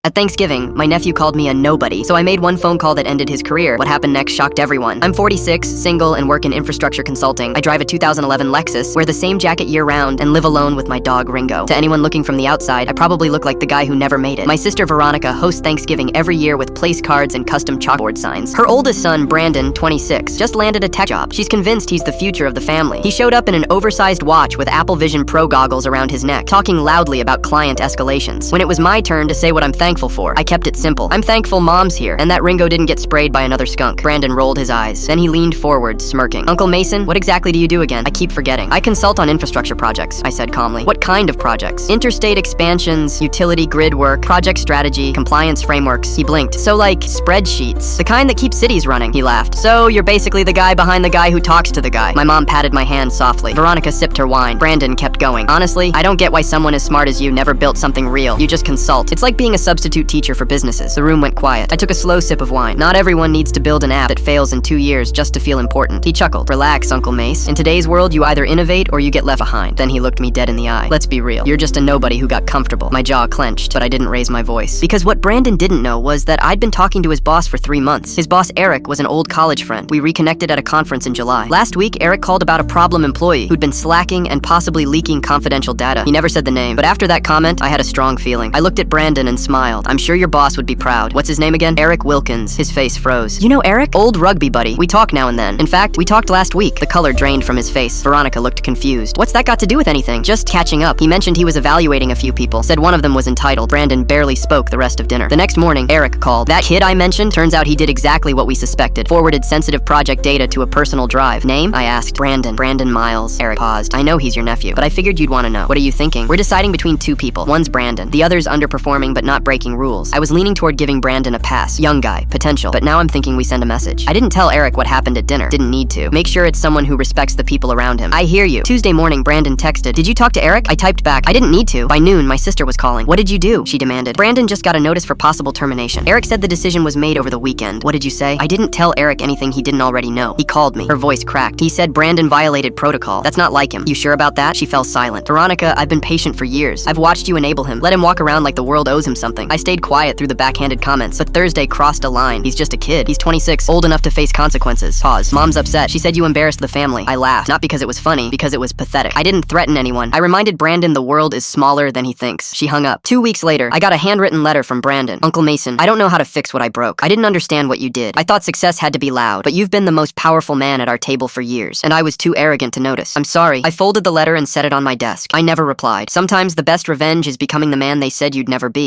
At Thanksgiving, my nephew called me a nobody, so I made one phone call that ended his career. What happened next shocked everyone. I'm 46, single, and work in infrastructure consulting. I drive a 2011 Lexus, wear the same jacket year-round, and live alone with my dog Ringo. To anyone looking from the outside, I probably look like the guy who never made it. My sister Veronica hosts Thanksgiving every year with place cards and custom chalkboard signs. Her oldest son, Brandon, 26, just landed a tech job. She's convinced he's the future of the family. He showed up in an oversized watch with Apple Vision Pro goggles around his neck, talking loudly about client escalations. When it was my turn to say what I'm thankful for, I kept it simple. I'm thankful Mom's here, and that Ringo didn't get sprayed by another skunk. Brandon rolled his eyes. Then he leaned forward, smirking. Uncle Mason, what exactly do you do again? I keep forgetting. I consult on infrastructure projects, I said calmly. What kind of projects? Interstate expansions, utility grid work, project strategy, compliance frameworks. He blinked. So like, spreadsheets. The kind that keep cities running, he laughed. So you're basically the guy behind the guy who talks to the guy. My mom patted my hand softly. Veronica sipped her wine. Brandon kept going. Honestly, I don't get why someone as smart as you never built something real. You just consult. It's like being a substitute teacher for businesses. The room went quiet. I took a slow sip of wine. Not everyone needs to build an app that fails in 2 years just to feel important. He chuckled. Relax, Uncle Mace. In today's world, you either innovate or you get left behind. Then he looked me dead in the eye. Let's be real. You're just a nobody who got comfortable. My jaw clenched, but I didn't raise my voice. Because what Brandon didn't know was that I'd been talking to his boss for 3 months. His boss, Eric, was an old college friend. We reconnected at a conference in July. Last week, Eric called about a problem employee who'd been slacking and possibly leaking confidential data. He never said the name, but after that comment, I had a strong feeling. I looked at Brandon and smiled. I'm sure your boss would be proud. What's his name again? Eric Wilkins. His face froze. You know Eric? Old rugby buddy. We talk now and then. In fact, we talked last week. The color drained from his face. Veronica looked confused. What's that got to do with anything? Just catching up. He mentioned he was evaluating a few people. Said one of them was entitled. Brandon barely spoke the rest of dinner. The next morning, Eric called. That kid I mentioned? Turns out he did exactly what we suspected. Forwarded sensitive project data to a personal drive. Name? I asked. Brandon. Brandon Miles. Eric paused. I know he's your nephew, but I figured you'd want to know. What are you thinking? We're deciding between 2 people. One's Brandon. The other's underperforming but not breaking rules. I was leaning toward giving Brandon a pass. Young guy. Potential. But now I'm thinking we send a message. I didn't tell Eric what happened at dinner. Didn't need to. Make sure it's someone who respects the people around him. I hear you. Tuesday morning, Brandon texted. Did you talk to Eric? I typed back. I didn't need to. By noon, my sister was calling. What did you do? She demanded. Brandon just got a notice for possible termination. Eric said the decision was made over the weekend. What did you say? I didn't tell Eric anything he didn't already know. He called me. Her voice cracked. He said Brandon violated protocol. That's not like him. You sure about that? She fell silent. Veronica, I've been patient for years. I've watched you enable him. Let him walk around like the world owes him something. I stayed quiet through the backhanded comments, but Thursday crossed a line. He's just a kid. He's 26, old enough to face consequences. Pause. Mom's upset. She said you embarrassed the family. I laughed. Not because it was funny, because it was pathetic. I didn't threaten anyone. I reminded Brandon the world is smaller than he thinks. She hung up. 2 weeks later, I got a handwritten letter from Brandon. Uncle Mason, I don't know how to fix what I broke. I didn't understand what you did. I thought success had to be loud, but you've been the most powerful man at our table for years, and I was too arrogant to notice. I'm sorry. I folded the letter and set it on my desk. I never replied. Sometimes the best revenge is becoming the man they said you'd never be.